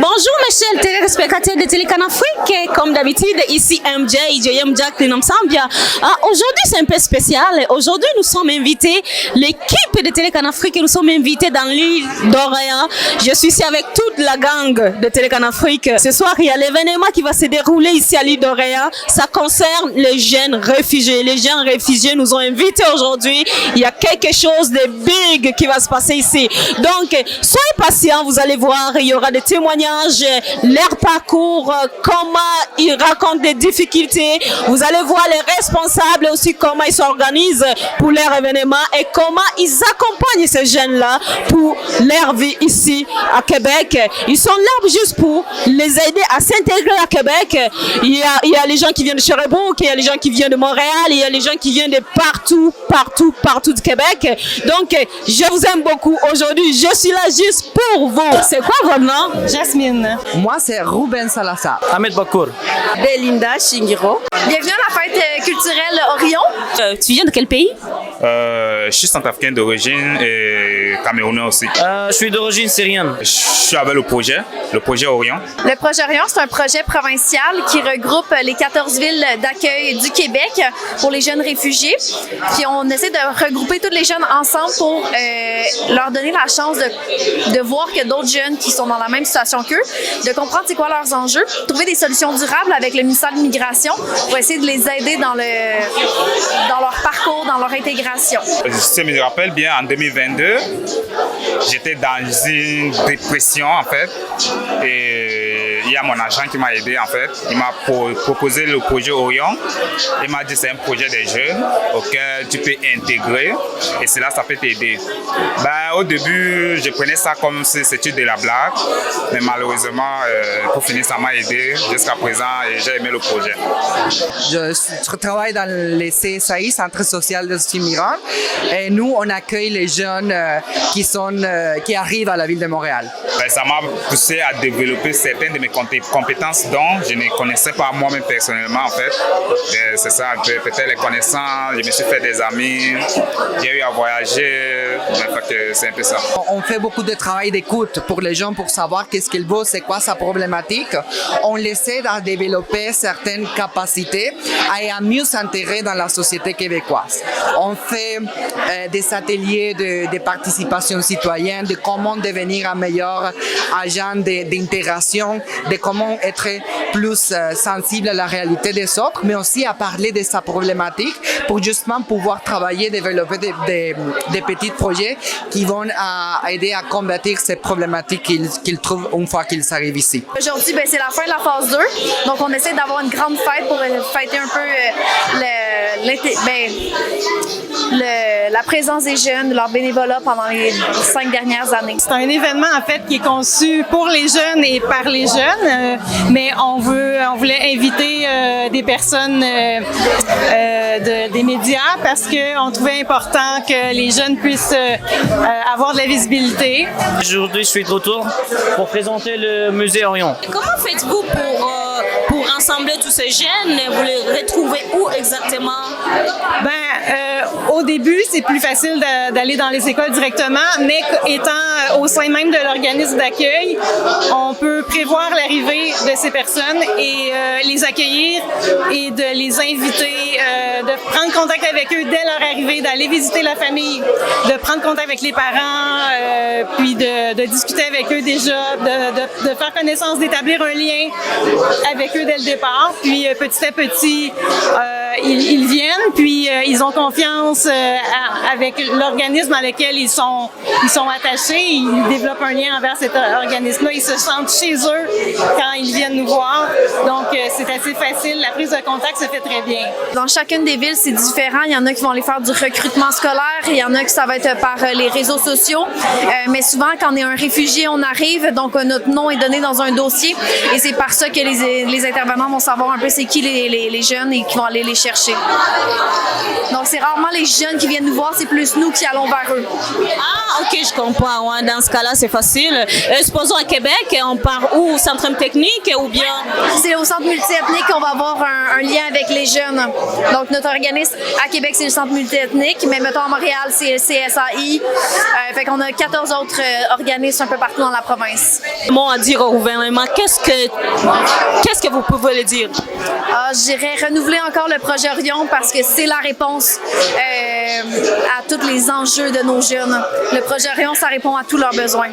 Bonjour mes chers téléspectateurs de Télécan Afrique, comme d'habitude ici MJ Jack Linamsambia. Aujourd'hui c'est un peu spécial, aujourd'hui nous sommes invités, l'équipe de Télécan Afrique, nous sommes invités dans l'île d'Orléans. Je suis ici avec toute la gang de Télécan Afrique. Ce soir il y a l'événement qui va se dérouler ici à l'île d'Orléans, ça concerne les jeunes réfugiés. Les jeunes réfugiés nous ont invités aujourd'hui, il y a quelque chose de big qui va se passer ici. Donc soyez patients, vous allez voir, il y aura des témoignages, leur parcours, comment ils racontent des difficultés. Vous allez voir les responsables aussi, comment ils s'organisent pour leur événement et comment ils accompagnent ces jeunes-là pour leur vie ici à Québec. Ils sont là juste pour les aider à s'intégrer à Québec. Il y a les gens qui viennent de Sherbrooke, il y a les gens qui viennent de Montréal, il y a les gens qui viennent de partout du Québec. Donc, je vous aime beaucoup. Aujourd'hui, je suis là juste pour vous. C'est quoi votre nom? Jasmine. Moi, c'est Ruben Salazar. Ahmed Bakour. Belinda Shingiro. Bienvenue à la fête culturelle Orion. Tu viens de quel pays? Je suis centrafricain d'origine et camerounais aussi. Je suis d'origine syrienne. Je suis avec le projet Orion. Le projet Orion, c'est un projet provincial qui regroupe les 14 villes d'accueil du Québec pour les jeunes réfugiés. Puis on essaie de regrouper tous les jeunes ensemble pour leur donner la chance de voir que d'autres jeunes qui sont dans la même situation qu'eux, de comprendre c'est quoi leurs enjeux, trouver des solutions durables avec le ministère de l'Immigration pour essayer de les aider dans leur parcours, dans leur intégration. Si je me rappelle bien, en 2022, j'étais dans une dépression en fait. Et il y a mon agent qui m'a aidé en fait. Il m'a proposé le projet Orion. Il m'a dit c'est un projet des jeunes auquel tu peux intégrer et cela ça peut t'aider. Au début, je prenais ça comme si c'était de la blague, mais malheureusement, pour finir, ça m'a aidé jusqu'à présent et j'ai aimé le projet. Je travaille dans les CSAI, Centre social des immigrants, et nous, on accueille les jeunes qui arrivent à la ville de Montréal. Ça m'a poussé à développer certaines de mes compétences dont je ne connaissais pas moi-même personnellement en fait. C'est ça, peut-être les connaissances, je me suis fait des amis, j'ai eu à voyager, c'est un peu ça. On fait beaucoup de travail d'écoute pour les gens pour savoir qu'est-ce qu'ils veulent, c'est quoi sa problématique. On essaie de développer certaines capacités et à mieux s'intégrer dans la société québécoise. On fait des ateliers de participation citoyenne, de comment devenir un meilleur agent d'intégration, de comment être plus sensible à la réalité des autres, mais aussi à parler de sa problématique pour justement pouvoir travailler, développer des petits projets qui vont aider à combattre ces problématiques qu'ils trouvent une fois qu'ils arrivent ici. Aujourd'hui, c'est la fin de la phase 2. Donc, on essaie d'avoir une grande fête pour fêter un peu la présence des jeunes, leur bénévolat pendant les 5 dernières années. C'est un événement en fait qui est conçu pour les jeunes et par les jeunes, mais on voulait inviter des personnes des médias parce qu'on trouvait important que les jeunes puissent avoir de la visibilité. Aujourd'hui, je suis de retour pour présenter le musée Orion. Comment faites-vous pour rassembler tous ces jeunes? Vous les retrouvez où exactement? Au début, c'est plus facile d'aller dans les écoles directement, mais étant au sein même de l'organisme d'accueil, on peut prévoir l'arrivée de ces personnes et les accueillir et de les inviter, de prendre contact avec eux dès leur arrivée, d'aller visiter la famille, de prendre contact avec les parents, puis de discuter avec eux déjà, de faire connaissance, d'établir un lien avec eux dès le départ. Puis petit à petit, ils viennent, puis ils ont confiance avec l'organisme dans lequel ils sont attachés. Ils développent un lien envers cet organisme-là. Ils se sentent chez eux quand ils viennent nous voir. Donc, c'est assez facile. La prise de contact se fait très bien. Dans chacune des villes, c'est différent. Il y en a qui vont aller faire du recrutement scolaire. Il y en a qui ça va être par les réseaux sociaux. Mais souvent, quand on est un réfugié, on arrive. Donc, notre nom est donné dans un dossier. Et c'est par ça que les intervenants vont savoir un peu c'est qui les jeunes et qui vont aller les chercher. Donc, c'est rarement les jeunes qui viennent nous voir, c'est plus nous qui allons vers eux. Ah, ok, je comprends. Ouais, dans ce cas-là, c'est facile. Supposons à Québec, on parle où? Au Centre technique ou bien? C'est au centre multiethnique qu'on va avoir un lien avec les jeunes. Donc, notre organisme à Québec, c'est le centre multiethnique, mais mettons à Montréal, c'est le CSAI. Fait qu'on a 14 autres organismes un peu partout dans la province. Mot à dire au gouvernement, qu'est-ce que vous pouvez le dire? Je dirais renouveler encore le projet Orion parce que c'est la réponse à tous les enjeux de nos jeunes. Le projet Orion, ça répond à tous leurs besoins.